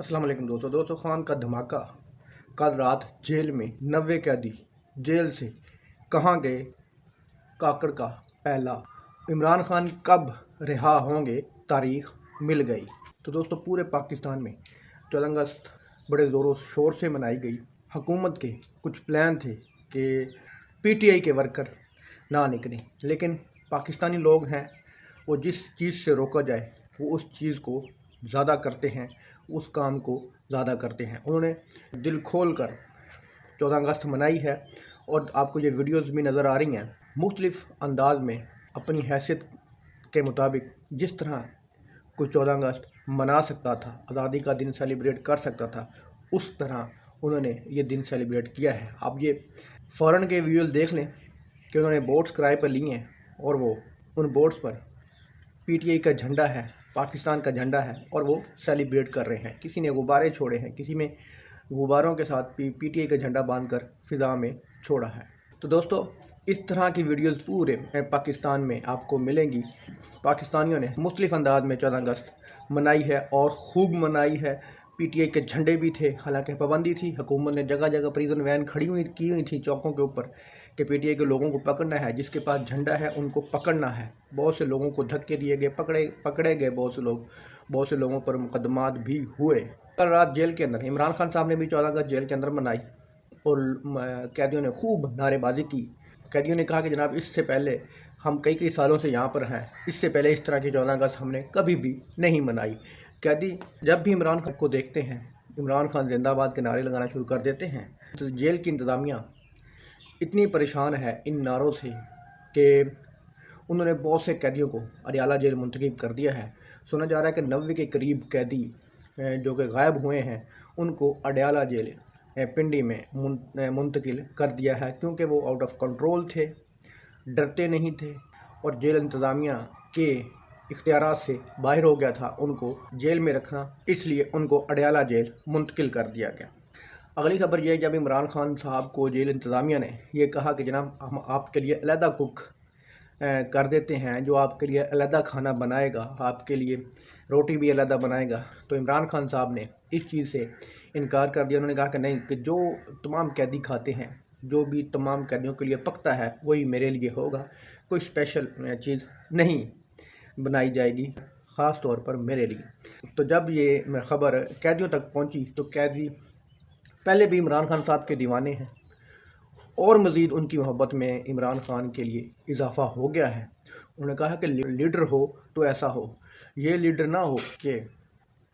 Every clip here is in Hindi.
अस्सलाम वालेकुम दोस्तों खान का धमाका। कल रात जेल में 90 कैदी जेल से कहाँ गए, काकड़ का पहला। इमरान खान कब रिहा होंगे, तारीख मिल गई। तो दोस्तों पूरे पाकिस्तान में 14 अगस्त बड़े ज़ोरों शोर से मनाई गई। हुकूमत के कुछ प्लान थे कि पीटीआई के वर्कर ना निकलें, लेकिन पाकिस्तानी लोग हैं, वो जिस चीज़ से रोका जाए वो उस चीज़ को ज़्यादा करते हैं, उस काम को ज़्यादा करते हैं। उन्होंने दिल खोल कर 14 अगस्त मनाई है और आपको ये वीडियोस भी नज़र आ रही हैं। मुख्तलिफ़ अंदाज में अपनी हैसियत के मुताबिक जिस तरह कोई 14 अगस्त मना सकता था, आज़ादी का दिन सेलिब्रेट कर सकता था, उस तरह उन्होंने ये दिन सेलिब्रेट किया है। आप ये फ़ौरन के वीडियोस देख लें कि उन्होंने बोट्स किराए पर लिए हैं और वो उन बोट्स पर पीटीआई का झंडा है, पाकिस्तान का झंडा है और वो सेलिब्रेट कर रहे हैं। किसी ने गुब्बारे छोड़े हैं, किसी में गुब्बारों के साथ पीटीआई का झंडा बांधकर फ़िज़ा में छोड़ा है। तो दोस्तों इस तरह की वीडियोस पूरे पाकिस्तान में आपको मिलेंगी। पाकिस्तानियों ने मुख्तलिफ़ अंदाज में 14 अगस्त मनाई है और ख़ूब मनाई है। पीटीआई के झंडे भी थे, हालांकि पाबंदी थी। हुकूमत ने जगह जगह प्रिजन वैन खड़ी हुई थी चौकों के ऊपर कि पीटीआई के लोगों को पकड़ना है, जिसके पास झंडा है उनको पकड़ना है। बहुत से लोगों को धक्के दिए गए, पकड़े गए बहुत से लोगों पर मुकदमात भी हुए। कल रात जेल के अंदर इमरान खान साहब ने भी 14 अगस्त जेल के अंदर मनाई और कैदियों ने खूब नारेबाजी की। कैदियों ने कहा कि जनाब इससे पहले हम कई सालों से यहाँ पर हैं, इससे पहले इस तरह की 14 अगस्त हमने कभी भी नहीं मनाई। कैदी जब भी इमरान खान को देखते हैं, इमरान खान जिंदाबाद के नारे लगाना शुरू कर देते हैं। तो जेल की इंतज़ामिया इतनी परेशान है इन नारों से कि उन्होंने बहुत से कैदियों को अडयाला जेल मुंतकिल कर दिया है। सुना जा रहा है कि 90 के करीब कैदी जो कि गायब हुए हैं उनको अडयाला जेल पिंडी में मुंतकिल कर दिया है, क्योंकि वो आउट ऑफ कंट्रोल थे, डरते नहीं थे और जेल इंतज़ामिया के इख्तियारात से बाहर हो गया था उनको जेल में रखना, इसलिए उनको अडयाला जेल मुंतकिल कर दिया गया। अगली खबर यह है, जब इमरान खान साहब को जेल इंतज़ामिया ने यह कहा कि जनाब हम आपके लिए अलहदा कुक कर देते हैं, जो आपके लिए अलहदा खाना बनाएगा, आपके लिए रोटी भी अलहदा बनाएगा, तो इमरान खान साहब ने इस चीज़ से इनकार कर दिया। उन्होंने कहा कि नहीं, कि जो तमाम कैदी खाते हैं, जो भी तमाम कैदियों के लिए पकता है वही मेरे लिए होगा, कोई स्पेशल चीज़ नहीं बनाई जाएगी ख़ास तौर पर मेरे लिए। तो जब ये ख़बर कैदियों तक पहुंची तो कैदी पहले भी इमरान खान साहब के दीवाने हैं और मज़ीद उनकी मोहब्बत में इमरान खान के लिए इजाफ़ा हो गया है। उन्होंने कहा कि लीडर हो तो ऐसा हो, ये लीडर ना हो कि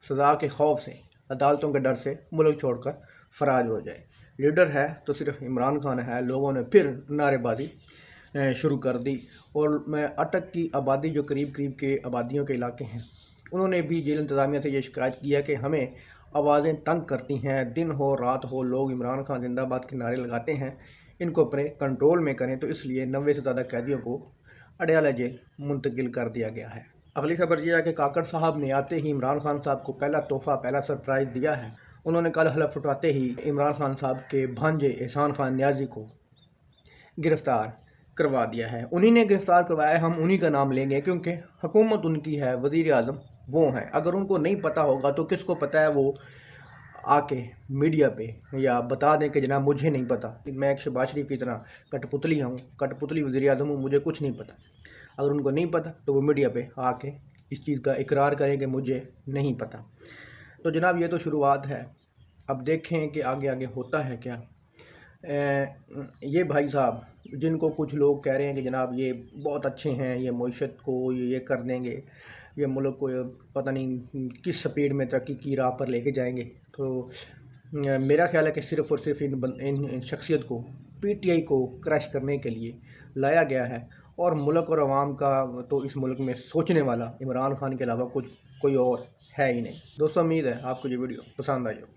सज़ा के खौफ से, अदालतों के डर से मुल्क छोड़कर फरार हो जाए। लीडर है तो सिर्फ इमरान खान है। लोगों ने फिर नारेबाजी शुरू कर दी और मैं अटक की आबादी, जो करीब के आबादियों के इलाके हैं, उन्होंने भी जेल इंतज़ामिया से ये शिकायत किया कि हमें आवाज़ें तंग करती हैं, दिन हो रात हो लोग इमरान खान जिंदाबाद के नारे लगाते हैं, इनको अपने कंट्रोल में करें। तो इसलिए 90 से ज़्यादा कैदियों को अडयाला जेल मुंतकिल कर दिया गया है। अगली खबर यह है कि काकड़ साहब ने आते ही इमरान खान साहब को पहला तोहफ़ा, पहला सरप्राइज़ दिया है। उन्होंने कल हलफ उठाते ही इमरान खान साहब के भांजे एहसान खान न्याजी को गिरफ़्तार करवा दिया है। उन्हीं ने गिरफ़्तार करवाया है, हम उन्हीं का नाम लेंगे क्योंकि हुकूमत उनकी है, वज़ीर आज़म वो हैं। अगर उनको नहीं पता होगा तो किसको पता है, वो आके मीडिया पे या बता दें कि जनाब मुझे नहीं पता, मैं एक शहबाज शरीफ की तरह कठपुतली हूँ, कठपुतली वज़ीर आज़म हूँ, मुझे कुछ नहीं पता। अगर उनको नहीं पता तो वो मीडिया पे आके इस चीज़ का इकरार करें कि मुझे नहीं पता। तो जनाब ये तो शुरुआत है, अब देखें कि आगे होता है क्या। ये भाई साहब जिनको कुछ लोग कह रहे हैं कि जनाब ये बहुत अच्छे हैं, ये मईशत को ये कर देंगे, ये मुल्क को पता नहीं किस स्पीड में तरक्की की राह पर लेके जाएंगे, तो मेरा ख्याल है कि सिर्फ़ और सिर्फ इन शख्सियत को, पीटीआई को क्रश करने के लिए लाया गया है और मुल्क और अवाम का तो इस मुल्क में सोचने वाला इमरान खान के अलावा कोई और है ही नहीं। दोस्तों उम्मीद है आपको ये वीडियो पसंद आई हो।